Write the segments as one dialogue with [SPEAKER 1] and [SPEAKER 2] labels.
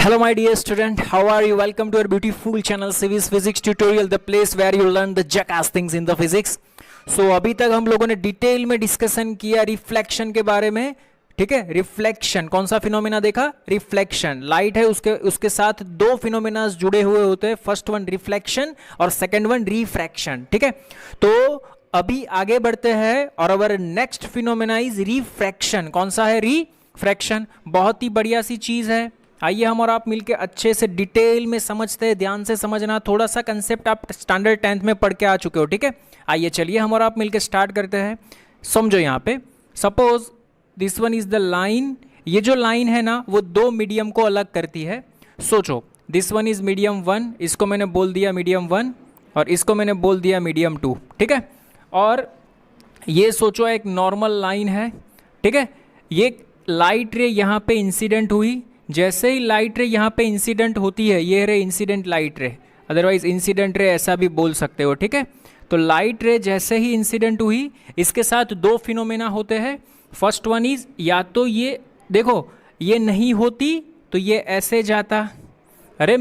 [SPEAKER 1] Hello my dear student, how are you? Welcome to our beautiful channel Civis Physics Tutorial, the place where you learn the jackass things in the physics. So अभी तक हम लोगों ने detail में discussion किया reflection के बारे में, ठीक है। रिफ्लेक्शन कौन सा फिनोमेना देखा? रिफ्लेक्शन। लाइट है, उसके साथ दो फिनोमेना जुड़े हुए होते हैं, फर्स्ट वन रिफ्लेक्शन और सेकंड वन रिफ्रैक्शन, ठीक है। तो अभी आगे बढ़ते हैं और our next phenomena is refraction. कौन सा है? रिफ्रैक्शन। बहुत ही बढ़िया सी चीज है। आइए हम और आप मिलके अच्छे से डिटेल में समझते हैं। ध्यान से समझना, थोड़ा सा कंसेप्ट आप स्टैंडर्ड 10th में पढ़ के आ चुके हो, ठीक है। आइए चलिए हम और आप मिलके स्टार्ट करते हैं। समझो यहाँ पे, suppose this one is the line. ये जो लाइन है ना, वो दो मीडियम को अलग करती है। सोचो, दिस वन इज मीडियम 1, इसको मैंने बोल दिया मीडियम 1 और इसको मैंने बोल दिया मीडियम 2, ठीक है। और ये सोचो एक नॉर्मल लाइन है, ठीक है। ये लाइट रे यहाँ पे इंसिडेंट हुई। जैसे ही लाइट रे यहाँ पे इंसिडेंट होती है, ये रे इंसिडेंट लाइट रे, अदरवाइज इंसिडेंट रे ऐसा भी बोल सकते हो, ठीक है। तो लाइट रे जैसे ही इंसिडेंट हुई, इसके साथ दो फिनोमेना होते हैं। फर्स्ट वन इज, या तो ये देखो, ये नहीं होती तो ये ऐसे जाता। अरे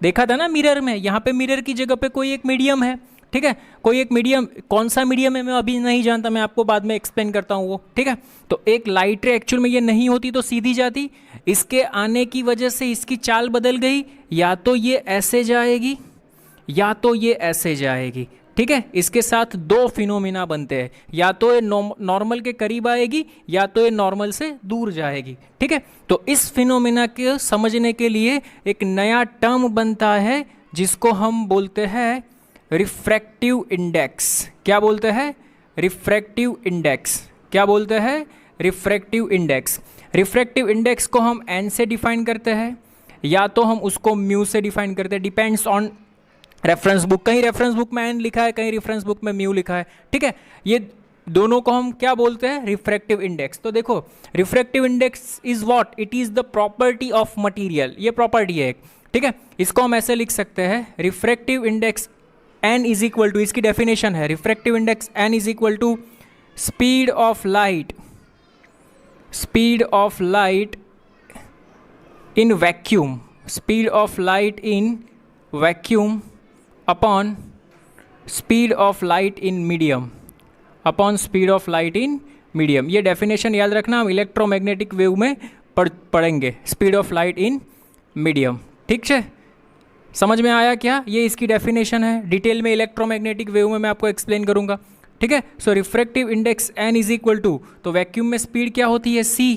[SPEAKER 1] देखा था ना मिरर में, यहाँ पे मिरर की जगह पे कोई एक मीडियम है, ठीक है। कोई एक मीडियम, कौन सा मीडियम है मैं अभी नहीं जानता, मैं आपको बाद में एक्सप्लेन करता हूँ वो, ठीक है। तो एक लाइट रे एक्चुअल में ये नहीं होती तो सीधी जाती, इसके आने की वजह से इसकी चाल बदल गई। या तो ये ऐसे जाएगी या तो ये ऐसे जाएगी, ठीक है। इसके साथ दो फिनोमिना बनते हैं, या तो ये नॉर्मल के करीब आएगी या तो ये नॉर्मल से दूर जाएगी, ठीक है। तो इस फिनोमिना के समझने के लिए एक नया टर्म बनता है जिसको हम बोलते हैं रिफ्रैक्टिव इंडेक्स। क्या बोलते हैं? Refractive index. क्या बोलते हैं? Refractive index. रिफ्रैक्टिव इंडेक्स को हम एन से डिफाइन करते हैं या तो हम उसको म्यू से डिफाइन करते हैं, डिपेंड्स ऑन रेफरेंस बुक। कहीं रेफरेंस बुक में एन लिखा है, कहीं रेफरेंस बुक में म्यू लिखा है, ठीक है। ये दोनों को हम क्या बोलते हैं? Refractive index. तो देखो, refractive index is what? It is the property of material. ये प्रॉपर्टी है एक, ठीक है। इसको हम ऐसे लिख सकते हैं, refractive index n is equal to, इसकी डेफिनेशन है, refractive index n is equal to speed of light, speed of light in vacuum, speed of light in vacuum upon speed of light in medium, upon speed of light in medium. ये definition याद रखना, हम electromagnetic wave में पढ़ेंगे, speed of light in medium, ठीक है। समझ में आया क्या? ये इसकी डेफिनेशन है। डिटेल में इलेक्ट्रोमैग्नेटिक वेव में मैं आपको एक्सप्लेन करूंगा, ठीक है। So refractive index n is equal to, तो वैक्यूम में स्पीड क्या होती है? c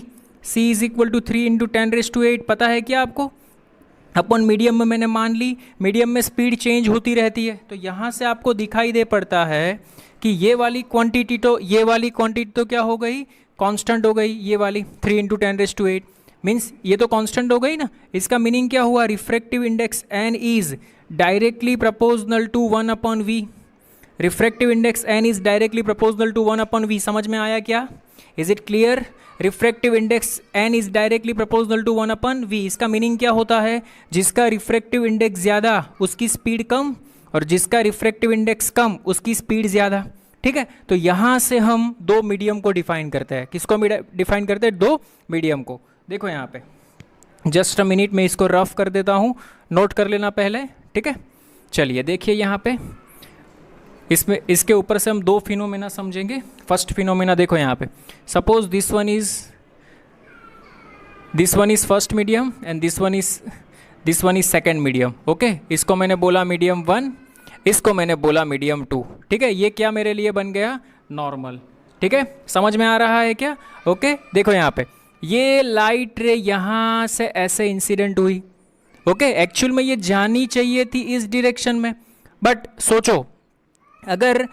[SPEAKER 1] इज इक्वल टू 3 × 10⁸, पता है क्या आपको? अपन मीडियम में मैंने मान ली, मीडियम में स्पीड चेंज होती रहती है। तो यहाँ से आपको दिखाई दे पड़ता है कि ये वाली क्वांटिटी तो, ये वाली क्वांटिटी तो क्या हो गई? कांस्टेंट हो गई। ये वाली 3 × 10⁸ मीन्स ये तो कांस्टेंट हो गई ना। इसका मीनिंग क्या हुआ? Refractive index n is directly proportional to 1/v। Refractive index n is directly proportional to 1/v। समझ में आया क्या? Is it clear? Refractive index n is directly proportional to 1/v। इसका मीनिंग क्या होता है? जिसका रिफ्रैक्टिव इंडेक्स ज़्यादा उसकी स्पीड कम, और जिसका रिफ्रैक्टिव इंडेक्स कम उसकी स्पीड ज़्यादा, ठीक है। तो यहाँ से हम दो मीडियम को डिफाइन करते हैं। किसको डिफाइन करते हैं? दो मीडियम को। देखो यहाँ पे, जस्ट अ मिनट में इसको रफ कर देता हूँ, नोट कर लेना पहले, ठीक है। चलिए देखिए यहाँ पे, इसमें इसके ऊपर से हम दो फिनोमेना समझेंगे। फर्स्ट फिनोमेना देखो यहाँ पे, suppose this one is first medium and this one is second medium, okay. इसको मैंने बोला मीडियम 1, इसको मैंने बोला मीडियम 2, ठीक है। ये क्या मेरे लिए बन गया? नॉर्मल, ठीक है। समझ में आ रहा है क्या? ओके। देखो यहाँ पे, ये लाइट रे यहाँ से ऐसे इंसिडेंट हुई, ओके। एक्चुअल में ये जानी चाहिए थी इस डायरेक्शन में, बट सोचो अगर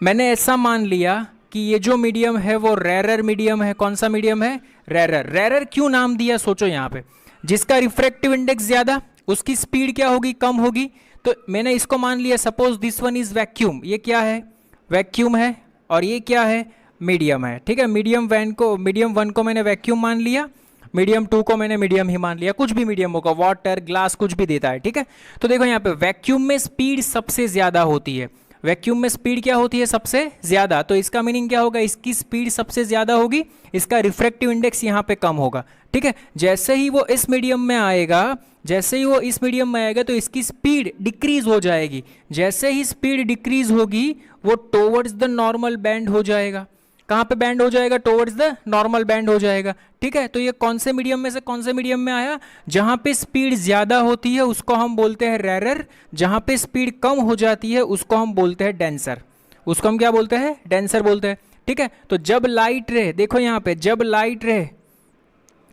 [SPEAKER 1] मैंने ऐसा मान लिया कि ये जो मीडियम है वो रेरर मीडियम है। कौन सा मीडियम है? रेरर। रेरर क्यों नाम दिया? सोचो यहाँ पे, जिसका रिफ्रैक्टिव इंडेक्स ज़्यादा उसकी स्पीड क्या होगी? कम होगी। तो मैंने इसको मान लिया, suppose this one is vacuum. ये क्या है? वैक्यूम है। और ये क्या है? मीडियम है, ठीक है। मीडियम 1 को मैंने वैक्यूम मान लिया, मीडियम 2 को मैंने मीडियम ही मान लिया। कुछ भी मीडियम होगा, वाटर, ग्लास, कुछ भी देता है, ठीक है। तो देखो यहाँ पे वैक्यूम में स्पीड सबसे ज़्यादा होती है, वैक्यूम में स्पीड क्या होती है सबसे ज़्यादा, तो इसका मीनिंग क्या होगा, इसकी स्पीड सबसे ज़्यादा होगी, इसका रिफ्रैक्टिव इंडेक्स यहाँ पे कम होगा। ठीक है, जैसे ही वो इस मीडियम में आएगा, जैसे ही वो इस मीडियम में आएगा तो इसकी स्पीड डिक्रीज हो जाएगी। जैसे ही स्पीड डिक्रीज होगी वो टोवर्ड्स द नॉर्मल बैंड हो जाएगा। कहाँ पे बैंड हो जाएगा, टोवर्ड्स द नॉर्मल बैंड हो जाएगा। ठीक है, तो ये कौन से मीडियम में से कौन से मीडियम में आया, जहाँ पे स्पीड ज़्यादा होती है उसको हम बोलते हैं रेरर, जहाँ पे स्पीड कम हो जाती है उसको हम बोलते हैं डेंसर। उसको हम क्या बोलते हैं, डेंसर बोलते हैं। ठीक है, तो जब लाइट रे, देखो यहाँ पे, जब light ray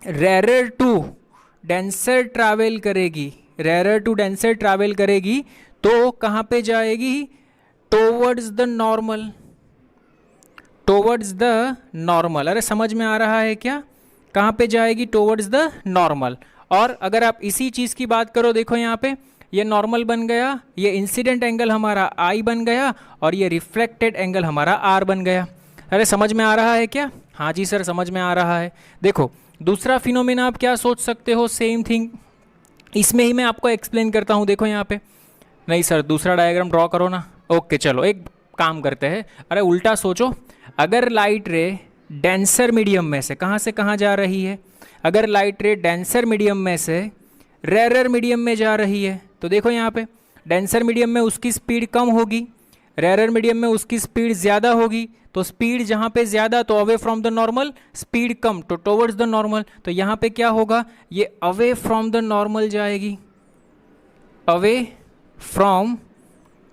[SPEAKER 1] rarer to denser travel करेगी, रेरर टू डेंसर ट्रैवल करेगी तो कहाँ पे जाएगी, towards the normal, towards the normal. अरे समझ में आ रहा है क्या, कहाँ पे जाएगी, टोवर्ड्स द नॉर्मल। और अगर आप इसी चीज़ की बात करो, देखो यहाँ पे ये नॉर्मल बन गया, ये इंसिडेंट एंगल हमारा आई बन गया और ये रिफ्लेक्टेड एंगल हमारा आर बन गया। अरे समझ में आ रहा है क्या, हाँ जी सर समझ में आ रहा है। देखो दूसरा फिनोमेना आप क्या सोच सकते हो, सेम थिंग, इसमें ही मैं आपको एक्सप्लेन करता हूँ। देखो यहाँ पे, नहीं सर दूसरा डायग्राम ड्रॉ करो ना, ओके चलो एक काम करते हैं, अरे उल्टा सोचो, अगर लाइट रे डेंसर मीडियम में से कहाँ जा रही है, अगर लाइट रे डेंसर मीडियम में से रेरर मीडियम में जा रही है, तो देखो यहाँ पे डेंसर मीडियम में उसकी स्पीड कम होगी, रेरर मीडियम में उसकी स्पीड ज़्यादा होगी। तो स्पीड जहाँ पे ज़्यादा तो away from the normal, speed कम तो टुवर्ड्स द नॉर्मल। तो यहाँ पे क्या होगा, ये अवे फ्रॉम द नॉर्मल जाएगी, अवे फ्रॉम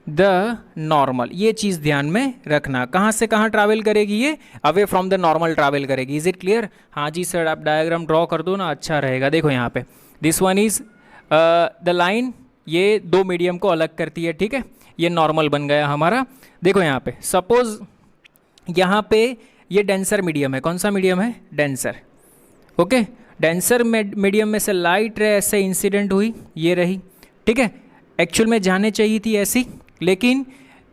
[SPEAKER 1] द नॉर्मल। ये चीज़ ध्यान में रखना, कहाँ से कहाँ ट्रैवल करेगी, ये away from the normal travel करेगी। इज इट क्लियर, हाँ जी सर आप डायग्राम ड्रॉ कर दो ना, अच्छा रहेगा। देखो यहाँ पे this one is the line, ये दो मीडियम को अलग करती है। ठीक है, ये नॉर्मल बन गया हमारा। देखो यहाँ पे सपोज यहाँ पे ये डेंसर मीडियम है, कौन सा मीडियम है, डेंसर। ओके, डेंसर मीडियम में से लाइट रे ऐसे इंसिडेंट हुई, ये रही। ठीक है, एक्चुअल में जाने चाहिए थी ऐसी, लेकिन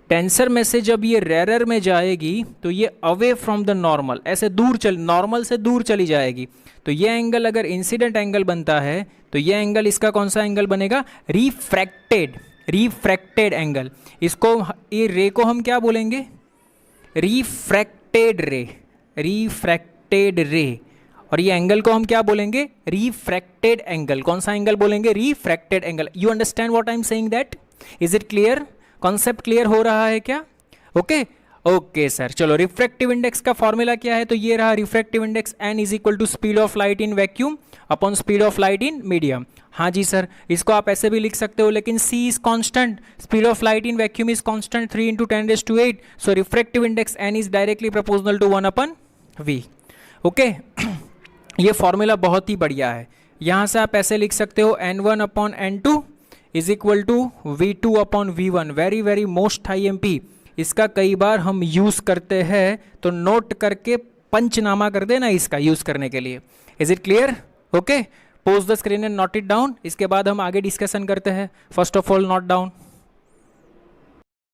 [SPEAKER 1] डेंसर में से जब ये रेरर में जाएगी तो ये अवे फ्रॉम द नॉर्मल, ऐसे दूर नॉर्मल से दूर चली जाएगी। तो ये एंगल अगर इंसिडेंट एंगल बनता है तो ये एंगल इसका कौन सा एंगल बनेगा, रिफ्रैक्टेड एंगल। इसको, ये रे को हम क्या बोलेंगे, रिफ्रैक्टेड रे। और ये एंगल को हम क्या बोलेंगे, रिफ्रैक्टेड एंगल। कौन सा एंगल बोलेंगे, refracted angle. You understand what I am saying that, is it clear, concept clear हो रहा है क्या, ओके ओके सर। चलो रिफ्रैक्टिव इंडेक्स का फॉर्मूला क्या है, तो ये रहा refractive index, n is equal to speed of light in vacuum upon speed of light in medium. हाँ जी सर, इसको आप ऐसे भी लिख सकते हो, लेकिन c is constant, speed of light in vacuum is constant 3 × 10⁸, so refractive index n is directly proportional to 1/v। Okay, ये फॉर्मूला बहुत ही बढ़िया है। यहाँ से आप ऐसे लिख सकते हो n1/n2 is equal to v2/v1, very very most IMP। इसका कई बार हम यूज़ करते हैं, तो नोट करके पंचनामा कर देना इसका यूज़ करने के लिए। Is it clear, okay, pause the screen and note it down. इसके बाद हम आगे डिस्कशन करते हैं। First of all note down,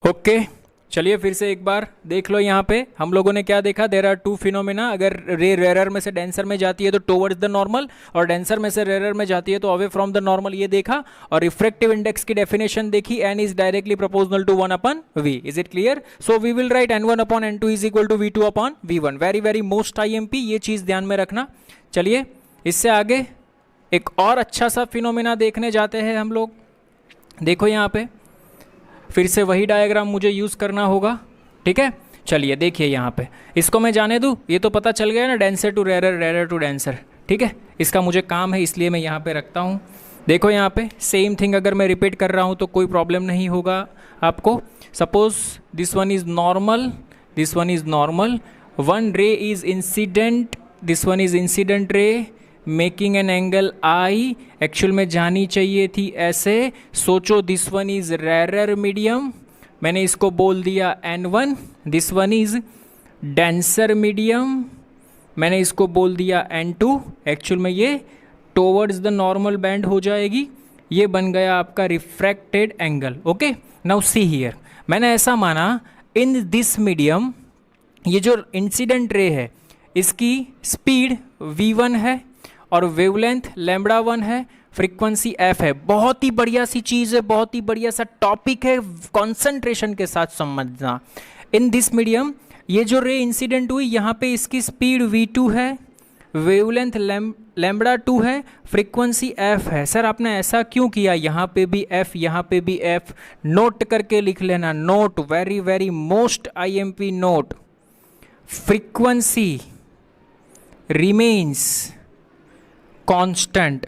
[SPEAKER 1] okay. चलिए फिर से एक बार देख लो, यहाँ पे हम लोगों ने क्या देखा, देयर आर टू फिनोमेना। अगर रे रेरर में से डेंसर में जाती है तो टुवर्ड्स द नॉर्मल, और डेंसर में से रेरर में जाती है तो अवे फ्रॉम द नॉर्मल, ये देखा। और रिफ्रैक्टिव इंडेक्स की डेफिनेशन देखी, n is directly proportional to 1/v। Is it clear, so we will write n1/n2 is equal to v2/v1, very very most IMP, ये चीज़ ध्यान में रखना। चलिए इससे आगे एक और अच्छा सा फिनोमेना देखने जाते हैं हम लोग। देखो यहाँ पे फिर से वही डायग्राम मुझे यूज़ करना होगा, ठीक है। चलिए देखिए यहाँ पे, इसको मैं जाने दूँ, ये तो पता चल गया ना, denser to rarer, rarer to denser, ठीक है। इसका मुझे काम है इसलिए मैं यहाँ पे रखता हूँ। देखो यहाँ पे सेम थिंग अगर मैं रिपीट कर रहा हूँ तो कोई प्रॉब्लम नहीं होगा आपको। Suppose this one is normal, this one is normal, one रे is incident, this one is incident ray making an angle I. Actual में जानी चाहिए थी ऐसे, सोचो this one is rarer medium, मैंने इसको बोल दिया n1, this one is denser medium, मैंने इसको बोल दिया n2। एक्चुअल में ये टुवर्ड्स द नॉर्मल बैंड हो जाएगी, ये बन गया आपका refracted angle. Okay, now see here, मैंने ऐसा माना इन दिस मीडियम, ये जो इंसिडेंट रे है इसकी स्पीड v1 है और वेवलेंथ λ1 है, फ्रीक्वेंसी एफ है। बहुत ही बढ़िया सी चीज़ है, बहुत ही बढ़िया सा टॉपिक है, कॉन्सेंट्रेशन के साथ समझना। इन दिस मीडियम ये जो रे इंसिडेंट हुई यहाँ पे इसकी स्पीड v2 है, वेवलेंथ लैम्बडा 2 है, फ्रीक्वेंसी f है। सर आपने ऐसा क्यों किया, यहाँ पे भी f यहाँ पे भी f, नोट करके लिख लेना, note, very very most IMP note. Frequency remains constant,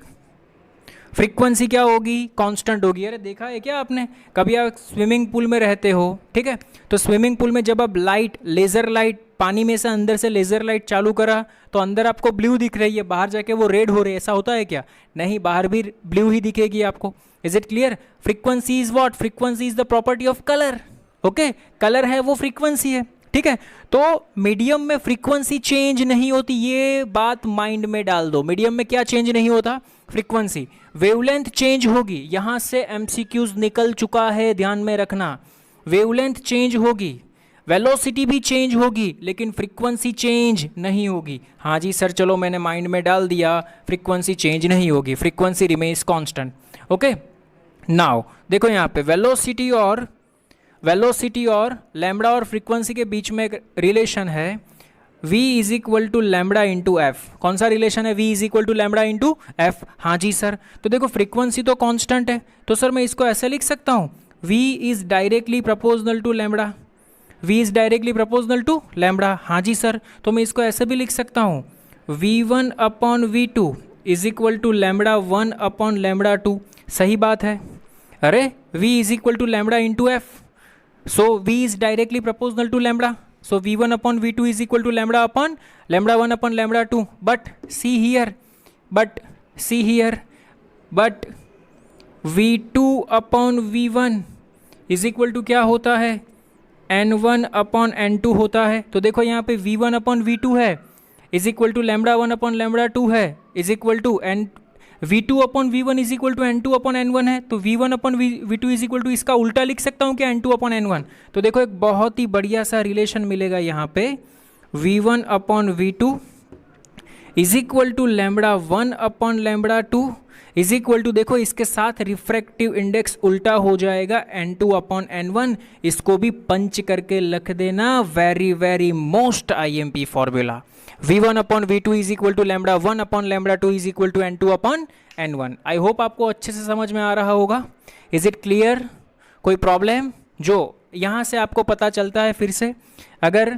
[SPEAKER 1] frequency क्या होगी, कांस्टेंट होगी। अरे देखा है क्या आपने, कभी आप स्विमिंग पूल में रहते हो, ठीक है, तो स्विमिंग पूल में जब आप लाइट, लेज़र लाइट, पानी में से अंदर से लेज़र लाइट चालू करा तो अंदर आपको ब्लू दिख रही है, बाहर जाके वो रेड हो रही है, ऐसा होता है क्या? नहीं, बाहर भी ब्लू ही दिखेगी आपको। Is it clear? Frequency is what? Frequency is the property of colour. Okay, colour है वो फ्रीक्वेंसी है, ठीक है। तो मीडियम में फ्रीक्वेंसी चेंज नहीं होती, ये बात माइंड में डाल दो। मीडियम में क्या चेंज नहीं होता? फ्रीक्वेंसी। वेवलेंथ चेंज होगी, यहां से MCQs निकल चुका है, ध्यान में रखना। वेवलेंथ चेंज होगी, वेलोसिटी भी चेंज होगी, लेकिन फ्रीक्वेंसी चेंज नहीं होगी। हाँ जी सर, चलो मैंने माइंड में डाल दिया, फ्रीक्वेंसी चेंज नहीं होगी, frequency remains constant. Okay, now देखो यहाँ पे वेलोसिटी और लैम्बडा और फ्रीक्वेंसी के बीच में एक रिलेशन है, v is equal to lambda into F. कौन सा रिलेशन है? v is equal to lambda into F. हाँ जी सर, तो देखो फ्रीक्वेंसी तो कांस्टेंट है, तो सर मैं इसको ऐसे लिख सकता हूँ, v is directly proportional to lambda, v is directly proportional to lambda. हाँ जी सर, तो मैं इसको ऐसे भी लिख सकता हूँ, v1 upon v2 is equal to lambda 1 upon lambda 2। सही बात है। अरे v is equal to lambda into F, so v is directly proportional to lambda, so v1 upon v2 is equal to lambda 1 upon lambda 2, but see here v2 upon v1 is equal to क्या होता है? n1 upon n2 होता है। तो देखो यहाँ पे v1 upon v2 है is equal to lambda 1 upon lambda 2 है is equal to v2 upon v1 is equal to n2 upon n1 है, तो v1 upon v2 is equal to, इसका उल्टा लिख सकता हूँ क्या, n2 अपॉन n1। तो देखो एक बहुत ही बढ़िया सा रिलेशन मिलेगा यहाँ पे, v1 upon v2 is equal to lambda 1 upon lambda 2 is equal to, देखो इसके साथ रिफ्रैक्टिव इंडेक्स उल्टा हो जाएगा n2 अपॉन n1, इसको भी पंच करके लिख देना, very very most IMP formula. v1 upon v2 is equal to lambda 1 upon lambda 2 is equal to n2 upon n1। I hope आपको अच्छे से समझ में आ रहा होगा। Is it clear? कोई प्रॉब्लम? जो यहाँ से आपको पता चलता है, फिर से अगर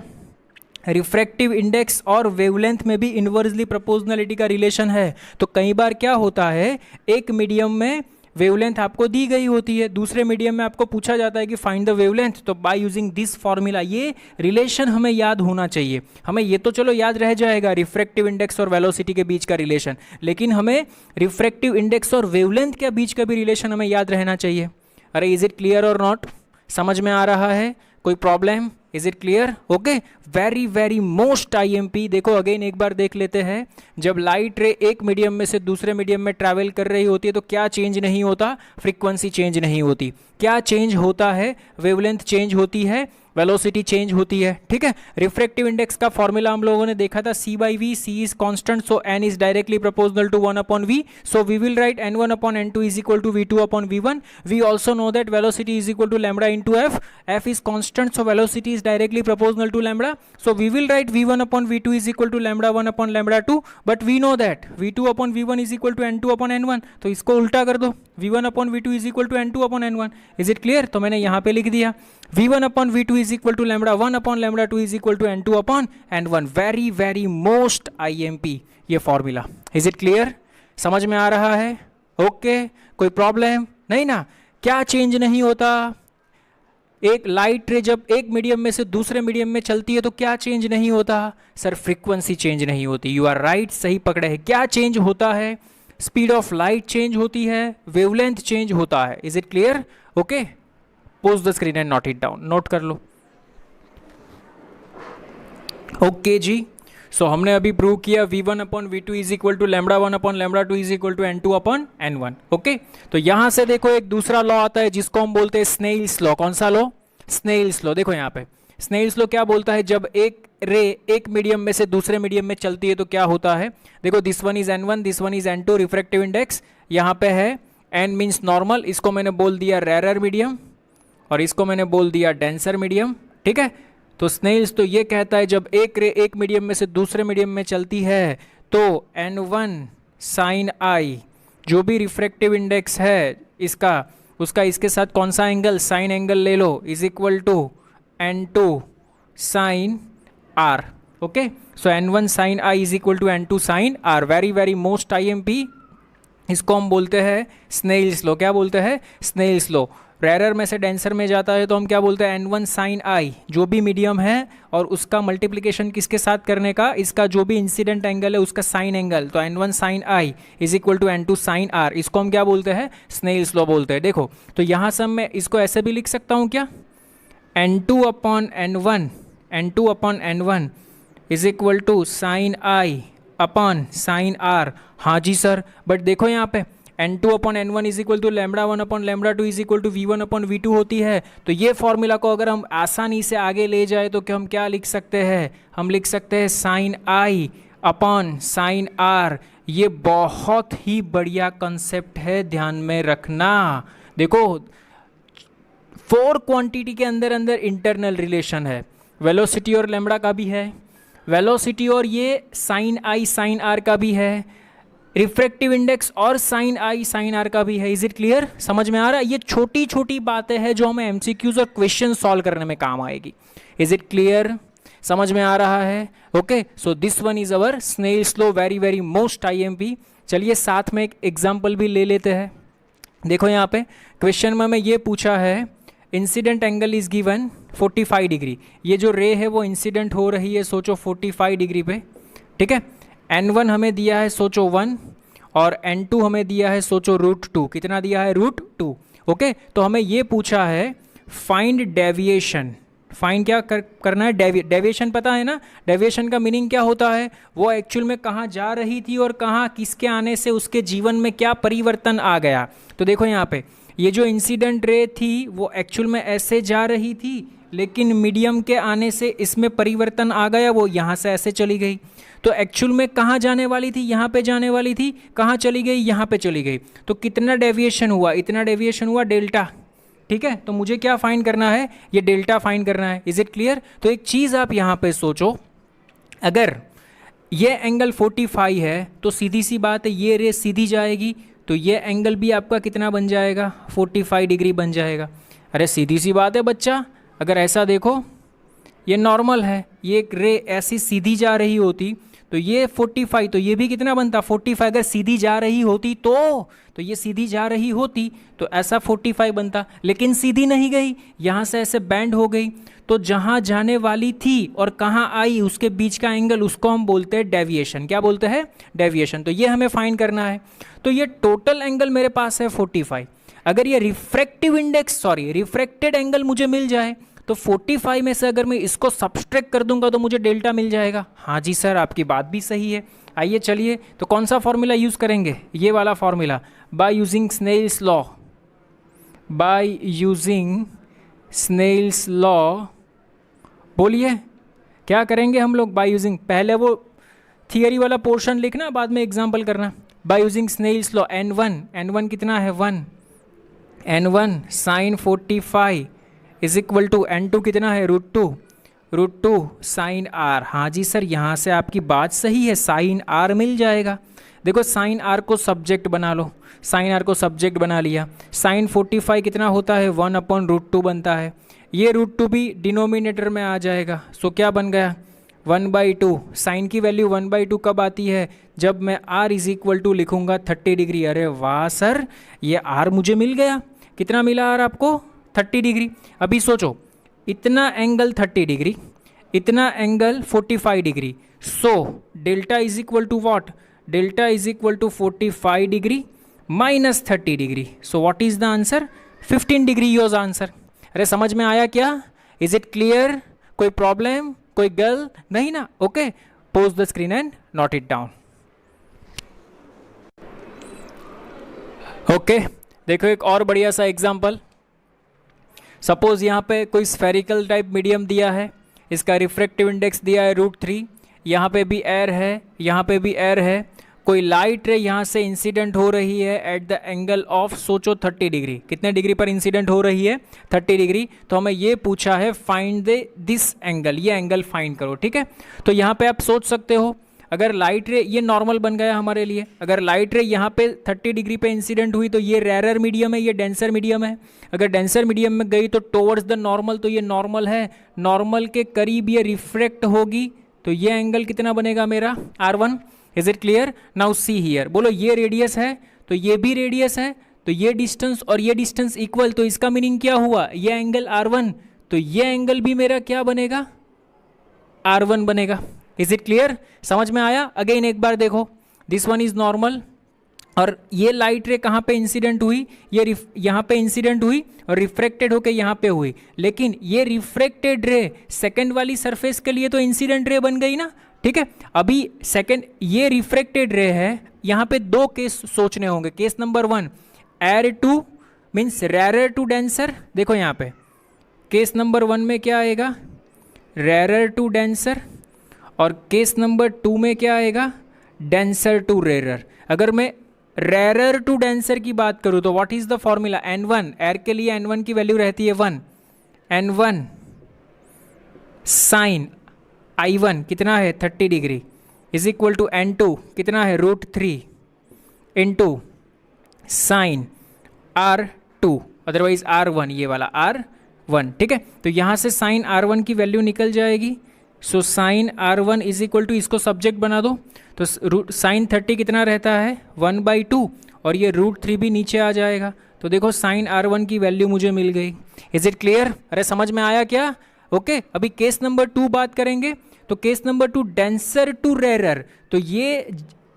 [SPEAKER 1] रिफ्रैक्टिव इंडेक्स और वेवलेंथ में भी इन्वर्सली प्रोपोर्शनलिटी का रिलेशन है, तो कई बार क्या होता है, एक मीडियम में वेवलेंथ आपको दी गई होती है, दूसरे मीडियम में आपको पूछा जाता है कि फाइंड द वेवलेंथ, तो बाय यूजिंग दिस फॉर्मूला, ये रिलेशन हमें याद होना चाहिए। हमें ये तो चलो याद रह जाएगा रिफ्रैक्टिव इंडेक्स और वेलोसिटी के बीच का रिलेशन, लेकिन हमें रिफ्रैक्टिव इंडेक्स और वेवलेंथ के बीच का भी रिलेशन हमें याद रहना चाहिए। अरे इज इट क्लियर और नॉट? समझ में आ रहा है? कोई problem? Is it clear? Okay, very very most IMP। देखो अगेन एक बार देख लेते हैं, जब लाइट रे एक मीडियम में से दूसरे मीडियम में ट्रैवल कर रही होती है तो क्या चेंज नहीं होता? फ्रीक्वेंसी चेंज नहीं होती। क्या चेंज होता है? वेवलेंथ चेंज होती है, वेलोसिटी चेंज होती है, ठीक है। रिफ्रैक्टिव इंडेक्स का फॉर्मूला हम लोगों ने देखा था, c/v, c is constant, so n is directly proportional to 1 upon v, so we will write n1 upon n2 is equal to v2 upon v1। We also know that velocity is equal to lambda into F, F is constant, so velocity is directly proportional to lambda, so we will write v1 upon v2 is equal to lambda 1 upon lambda 2, but we know that v2 upon v1 is equal to n2 upon n1, तो इसको उल्टा कर दो, v1 upon v2 is equal to n2 upon n1। Is it clear? तो मैंने यहाँ पे लिख दिया v1 upon v2 is equal to lambda 1 upon lambda 2 is equal to n2 upon n1। Very very most IMP ये formula. Is it clear? समझ में आ रहा है? ओके, कोई प्रॉब्लम नहीं ना? क्या चेंज नहीं होता? एक लाइट रे जब एक मीडियम में से दूसरे मीडियम में चलती है तो क्या चेंज नहीं होता? सर फ्रीक्वेंसी चेंज नहीं होती। यू आर राइट, सही पकड़े हैं। क्या चेंज होता है? स्पीड ऑफ लाइट चेंज होती है, वेवलेंथ चेंज होता है। Is it clear? Okay, pause the screen and note it down, note कर लो। ओके जी, सो हमने अभी प्रूव किया v1 upon v2 is equal to lambda 1 upon lambda 2 is equal to n2 upon n1। Okay, तो यहां से देखो एक दूसरा लॉ आता है जिसको हम बोलते हैं स्नेल्स लॉ। कौन सा लॉ? Snell's law. देखो यहाँ पे स्नेल्स लॉ क्या बोलता है, जब एक रे एक मीडियम में से दूसरे मीडियम में चलती है तो क्या होता है। देखो this one is N1, this one is N2, refractive index यहाँ पे है N मीन्स नॉर्मल, इसको मैंने बोल दिया रेरर मीडियम और इसको मैंने बोल दिया डेंसर मीडियम, ठीक है। तो स्नेल्स तो ये कहता है जब एक रे एक मीडियम में से दूसरे मीडियम में चलती है तो N1 साइन आई जो भी रिफ्रैक्टिव इंडेक्स है इसका उसका इसके साथ कौन सा एंगल, साइन एंगल ले लो, is equal to N2 sine r. Okay, so N1 sine I is equal to N2 sine r. Very very most IMP, इसको हम बोलते हैं स्नेल्स लॉ। क्या बोलते हैं? Snell's law. रेरर में से डेंसर में जाता है तो हम क्या बोलते हैं? N1 साइन आई जो भी मीडियम है और उसका मल्टीप्लिकेशन किसके साथ करने का, इसका जो भी इंसिडेंट एंगल है उसका साइन एंगल, तो N1 sine I is equal to N2 sine R. इसको हम क्या बोलते हैं? स्नेल्स लॉ बोलते हैं। देखो तो यहाँ से मैं इसको ऐसे भी लिख सकता हूँ क्या, N2 upon N1 is equal to sine I upon sine R. हाँ जी सर, बट देखो यहाँ पे N2 upon N1 is equal to lambda 1 upon lambda 2 is equal to V1 upon V2 होती है। तो ये फॉर्मूला को अगर हम आसानी से आगे ले जाए तो क्या हम क्या लिख सकते हैं? हम लिख सकते हैं sine I upon sine R. ये बहुत ही बढ़िया कंसेप्ट है, ध्यान में रखना। देखो 4 क्वांटिटी के अंदर अंदर इंटरनल रिलेशन है, वेलोसिटी और लैम्बडा का भी है, वेलोसिटी और ये साइन आई साइन आर का भी है, रिफ्रैक्टिव इंडेक्स और साइन आई साइन आर का भी है। Is it clear? समझ में आ रहा है? ये छोटी छोटी बातें हैं जो हमें MCQs और क्वेश्चन सॉल्व करने में काम आएगी। Is it clear? समझ में आ रहा है? Okay, so this one is our Snell's law, very very most IMP। चलिए साथ में एक एग्जाम्पल भी ले लेते हैं। देखो यहाँ पे क्वेश्चन में हमें ये पूछा है incident angle is given 45 degree. ये जो रे है वो इंसिडेंट हो रही है, सोचो 45 डिग्री पे, ठीक है। N1 हमें दिया है सोचो 1 और N2 हमें दिया है सोचो √2। कितना दिया है? √2। ओके, तो हमें ये पूछा है फाइंड डेविएशन। फाइंड क्या करना है? डेविएशन पता है ना? डेविएशन का मीनिंग क्या होता है? वो एक्चुअल में कहाँ जा रही थी और कहाँ किसके आने से उसके जीवन में क्या परिवर्तन आ गया। तो देखो यहाँ पे ये जो इंसिडेंट रे थी वो एक्चुअल में ऐसे जा रही थी, लेकिन मीडियम के आने से इसमें परिवर्तन आ गया, वो यहाँ से ऐसे चली गई। तो एक्चुअल में कहाँ जाने वाली थी? यहाँ पे जाने वाली थी। कहाँ चली गई? यहाँ पे चली गई। तो कितना डेविएशन हुआ? इतना डेविएशन हुआ डेल्टा, ठीक है। तो मुझे क्या फाइंड करना है? ये डेल्टा फाइंड करना है। Is it clear? तो एक चीज़ आप यहाँ पे सोचो, अगर ये एंगल 45 है तो सीधी सी बात है ये रे सीधी जाएगी तो ये एंगल भी आपका कितना बन जाएगा? 45 डिग्री बन जाएगा। अरे सीधी सी बात है बच्चा, अगर ऐसा देखो ये नॉर्मल है, ये एक रे ऐसी सीधी जा रही होती तो ये 45, तो ये भी कितना बनता? 45। अगर सीधी जा रही होती तो ये सीधी जा रही होती तो ऐसा 45 बनता, लेकिन सीधी नहीं गई, यहाँ से ऐसे बैंड हो गई। तो जहाँ जाने वाली थी और कहाँ आई उसके बीच का एंगल, उसको हम बोलते हैं डेविएशन। क्या बोलते हैं? डेविएशन। तो ये हमें फाइंड करना है। तो ये टोटल एंगल मेरे पास है 45। अगर ये रिफ्रैक्टेड एंगल मुझे मिल जाए तो 45 में से अगर मैं इसको सब्सट्रैक्ट कर दूंगा तो मुझे डेल्टा मिल जाएगा। हाँ जी सर, आपकी बात भी सही है। आइए चलिए, तो कौन सा फॉर्मूला यूज़ करेंगे? ये वाला formula, by using Snell's law. By using Snell's law, बोलिए क्या करेंगे हम लोग? बाय यूजिंग, पहले वो थियरी वाला पोर्शन लिखना, बाद में एग्जाम्पल करना। Bye using Snell's law, N1 कितना है? 1। N1 sign 45 is equal to N2 कितना है? √2 साइन आर। हाँ जी सर, यहाँ से आपकी बात सही है, साइन आर मिल जाएगा। देखो साइन आर को सब्जेक्ट बना लो, साइन आर को सब्जेक्ट बना लिया। साइन 45 कितना होता है? 1 अपॉन √2 बनता है। ये √2 भी डिनोमिनेटर में आ जाएगा, सो क्या बन गया? 1/2। साइन की वैल्यू 1/2 कब आती है? जब मैं R इज इक्वल टू लिखूंगा 30 डिग्री। अरे वाह सर, ये R मुझे मिल गया। कितना मिला R आपको? 30 डिग्री। अभी सोचो, इतना एंगल 30 डिग्री, इतना angle 45 degree, so delta is equal to what? Delta is equal to 45 degree minus 30 degree. So what is the answer? 15 degree your answer. अरे समझ में आया क्या? Is it clear? कोई प्रॉब्लम, कोई गर्ल नहीं ना? Okay, pause the screen and note it down. Okay, देखो एक और बढ़िया सा एग्जांपल। सपोज यहाँ पे कोई स्फेरिकल टाइप मीडियम दिया है, इसका रिफ्रैक्टिव इंडेक्स दिया है √3, यहाँ पे भी एयर है, यहाँ पे भी एयर है, कोई लाइट रे यहाँ से इंसिडेंट हो रही है एट द एंगल ऑफ, सोचो 30 डिग्री, कितने डिग्री पर इंसिडेंट हो रही है 30 डिग्री। तो हमें ये पूछा है फाइंड दिस एंगल, ये एंगल फाइंड करो, ठीक है। तो यहाँ पे आप सोच सकते हो अगर लाइट रे, ये नॉर्मल बन गया हमारे लिए, अगर लाइट रे यहाँ पे 30 डिग्री पे इंसिडेंट हुई तो ये रेयर मीडियम है, ये डेंसर मीडियम है। अगर डेंसर मीडियम में गई तो टुवर्ड्स द नॉर्मल, तो ये नॉर्मल है, नॉर्मल के करीब ये रिफ्रैक्ट होगी, तो ये एंगल कितना बनेगा मेरा R1। Is it clear? Now see here, बोलो ये रेडियस है तो ये भी रेडियस है, तो ये डिस्टेंस और ये डिस्टेंस इक्वल, तो इसका मीनिंग क्या हुआ, ये एंगल R1, तो ये एंगल भी मेरा क्या बनेगा, R1 बनेगा। Is it clear? समझ में आया? अगेन एक बार देखो, दिस वन इज नॉर्मल और ये लाइट रे कहाँ पे इंसिडेंट हुई, ये यहाँ पे इंसिडेंट हुई और रिफ्रैक्टेड होके यहाँ पे हुई, लेकिन ये रिफ्रैक्टेड रे सेकंड वाली सरफेस के लिए तो इंसिडेंट रे बन गई ना, ठीक है। अभी सेकंड ये रिफ्रैक्टेड रे है, यहाँ पे दो केस सोचने होंगे। Case number 1 air to means rarer to denser, देखो यहाँ पे केस नंबर 1 में क्या आएगा, रेरर टू डेंसर, और केस नंबर 2 में क्या आएगा, डेंसर टू रेरर। अगर मैं रेरर टू डेंसर की बात करूँ तो what is the formula, N1, air के लिए N1 की वैल्यू रहती है 1, N1 साइन I1 कितना है 30 degree is equal to N2 कितना है √3 into sine R2 otherwise R1, ये वाला R1, ठीक है। तो यहाँ से साइन R1 की वैल्यू निकल जाएगी, so sine R1 is equal to, इसको सब्जेक्ट बना दो, तो साइन 30 कितना रहता है 1/2 और ये √3 भी नीचे आ जाएगा, तो देखो साइन R1 की वैल्यू मुझे मिल गई। Is it clear? अरे समझ में आया क्या? ओके अभी केस नंबर 2 बात करेंगे, तो case number 2 denser to rarer, तो ये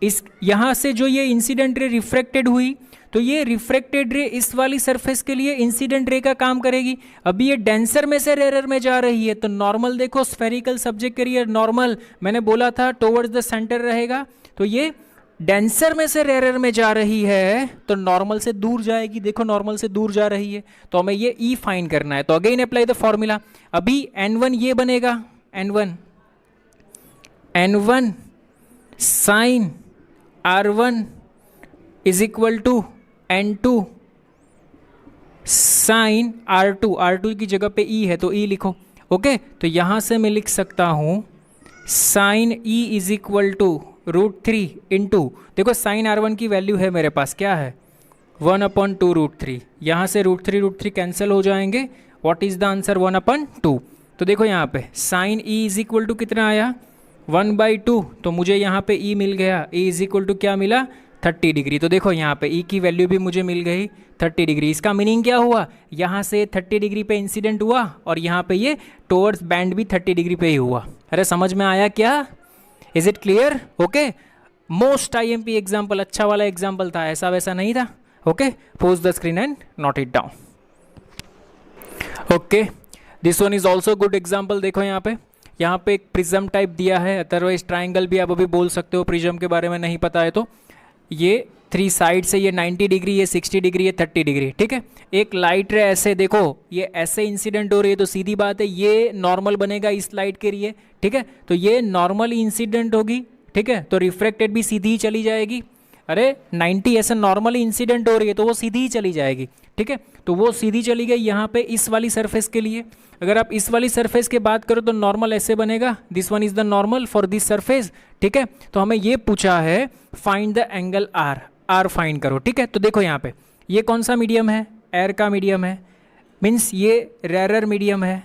[SPEAKER 1] इस यहाँ से जो ये इंसिडेंट रे रिफ्रैक्टेड हुई, तो ये रिफ्रैक्टेड रे इस वाली सरफेस के लिए इंसिडेंट रे का काम करेगी। अभी ये डेंसर में से रेरर में जा रही है, तो नॉर्मल देखो, स्फेरिकल सब्जेक्ट करिए नॉर्मल, मैंने बोला था टुवर्ड्स द सेंटर रहेगा, तो ये डेंसर में से रेरर में जा रही है तो नॉर्मल से दूर जाएगी, देखो नॉर्मल से दूर जा रही है, तो हमें ये E फाइंड करना है। तो अगेन अप्लाई द फॉर्मूला, अभी N1 ये बनेगा, N1 sine R1 is equal to N2 sine R2 की जगह पे E है तो E लिखो, ओके। तो यहाँ से मैं लिख सकता हूँ sine E is equal to √3 into, देखो साइन R1 की वैल्यू है मेरे पास क्या है 1/2 √3, यहाँ से √3 कैंसिल हो जाएंगे, व्हाट इज द आंसर 1/2। तो देखो यहाँ पे sine E is equal to कितना आया 1/2, तो मुझे यहाँ पे E मिल गया, E इज इक्वल टू क्या मिला 30 डिग्री, तो देखो यहाँ पे E की वैल्यू भी मुझे मिल गई 30 डिग्री। इसका मीनिंग क्या हुआ, यहाँ से 30 डिग्री पे इंसिडेंट हुआ और यहाँ पे ये टुवर्ड्स बैंड भी 30 डिग्री पे ही हुआ। अरे समझ में आया क्या? Is it clear? Okay most IMP example, अच्छा वाला एग्जाम्पल था, ऐसा वैसा नहीं था, okay. Pause the screen and note it down, okay. This one is also good example, देखो यहाँ पे एक प्रिज्म टाइप दिया है, अदरवाइज ट्राइंगल भी आप अभी बोल सकते हो, प्रिज्म के बारे में नहीं पता है तो। ये 3 साइड से, ये 90 डिग्री, ये 60 डिग्री, ये 30 डिग्री, ठीक है। एक लाइट रे ऐसे देखो, ये ऐसे इंसिडेंट हो रही है, तो सीधी बात है ये नॉर्मल बनेगा इस लाइट के लिए, ठीक है। तो ये नॉर्मल इंसिडेंट होगी, ठीक है, तो रिफ्रैक्टेड भी सीधी ही चली जाएगी। अरे 90 ऐसे नॉर्मली इंसिडेंट हो रही है तो वो सीधी ही चली जाएगी, ठीक है। तो वो सीधी चली गई यहाँ पे इस वाली सरफेस के लिए। अगर आप इस वाली सरफेस की बात करो तो नॉर्मल ऐसे बनेगा, this one is the normal for this surface, ठीक है। तो हमें ये पूछा है find the angle R find करो, ठीक है। तो देखो यहाँ पे ये कौन सा मीडियम है, एयर का मीडियम है, मीन्स ये रेरर मीडियम है,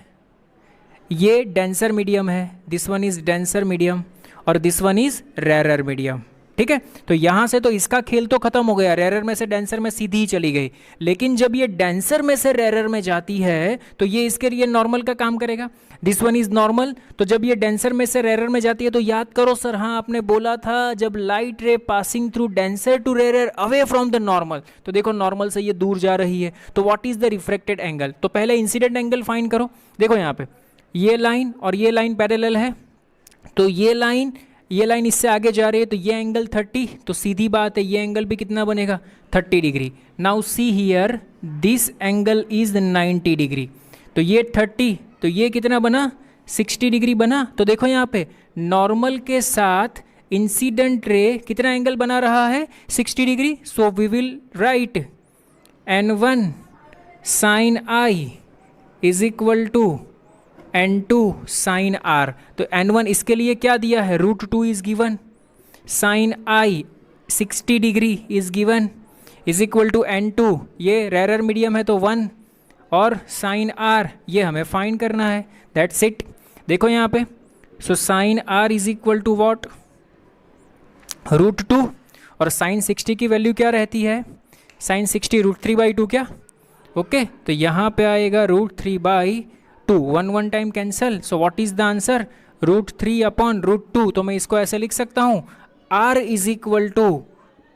[SPEAKER 1] ये डेंसर मीडियम है, this one is denser medium और this one is rarer medium, ठीक है। तो यहाँ से तो इसका खेल तो खत्म हो गया, रेरर में से डेंसर में सीधी ही चली गई। लेकिन जब ये डेंसर में से रेरर में जाती है तो ये इसके लिए नॉर्मल का काम करेगा, दिस वन इज नॉर्मल। तो जब ये डेंसर में से रेरर में जाती है तो याद करो सर, हाँ आपने बोला था जब light ray passing through denser to rarer away from the normal, तो देखो नॉर्मल से ये दूर जा रही है, तो what is the refracted angle. तो पहले इंसिडेंट एंगल फाइंड करो। देखो यहाँ पे ये लाइन और ये लाइन पैरेलल है, तो ये लाइन इससे आगे जा रही है, तो ये एंगल 30, तो सीधी बात है ये एंगल भी कितना बनेगा 30 degree. Now see here this angle is 90 degree, तो ये 30, तो ये कितना बना 60 डिग्री बना। तो देखो यहाँ पे नॉर्मल के साथ इंसिडेंट रे कितना एंगल बना रहा है, 60 degree. So we will write N1 sine I is equal to N2 sine R. तो N1 इसके लिए क्या दिया है, √2 is given, sine I 60 degree is given, is equal to N2, ये रेयर मीडियम है तो 1, और साइन आर ये हमें फाइंड करना है, दैट्स इट। देखो यहाँ पे, so sine R is equal to what, √2, और साइन 60 की वैल्यू क्या रहती है, साइन 60 √3/2 क्या, ओके। तो यहाँ पे आएगा √3/2, 1 time cancel. So what is the answer, √3/√2। तो मैं इसको ऐसे लिख सकता हूँ, R is equal to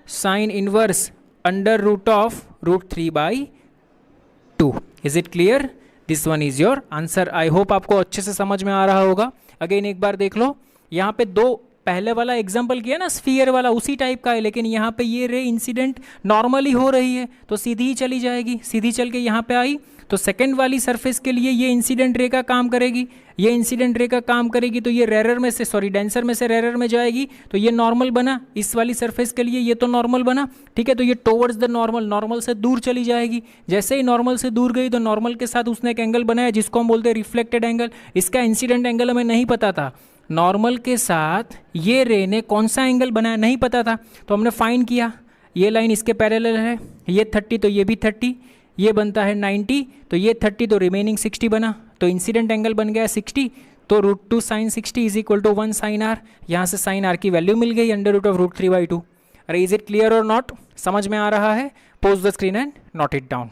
[SPEAKER 1] sine inverse under root of √3/2। Is it clear, this one is your answer. I hope आपको अच्छे से समझ में आ रहा होगा। अगेन एक बार देख लो, यहाँ पे दो पहले वाला एग्जाम्पल किया ना स्फीयर वाला, उसी टाइप का है, लेकिन यहाँ पे ये रे इंसिडेंट नॉर्मली हो रही है तो सीधी ही चली जाएगी, सीधी चल के यहाँ पे आई। तो सेकंड वाली सरफेस के लिए ये इंसिडेंट रे का काम करेगी, ये इंसिडेंट रे का काम करेगी, तो ये रेरर में से डेंसर में से रेरर में जाएगी, तो ये नॉर्मल बना। इस वाली सरफेस के लिए ये तो नॉर्मल बना, ठीक है। तो ये टोवर्ड्स द नॉर्मल, नॉर्मल से दूर चली जाएगी। जैसे ही नॉर्मल से दूर गई तो नॉर्मल के साथ उसने एक एंगल बनाया जिसको हम बोलते हैं रिफ्लेक्टेड एंगल। इसका इंसिडेंट एंगल हमें नहीं पता था, नॉर्मल के साथ ये रे ने कौन सा एंगल बनाया नहीं पता था, तो हमने फाइंड किया। ये लाइन इसके पैरेलल है, ये 30 तो ये भी 30, ये बनता है 90, तो ये 30 तो रिमेनिंग 60 बना, तो इंसिडेंट एंगल बन गया 60। तो √2 sine 60 is equal to 1 sine R. यहाँ से साइन आर की वैल्यू मिल गई अंडर रूट ऑफ √3/2। अरे इज इट क्लियर और नॉट, समझ में आ रहा है? Pause the screen and note it down.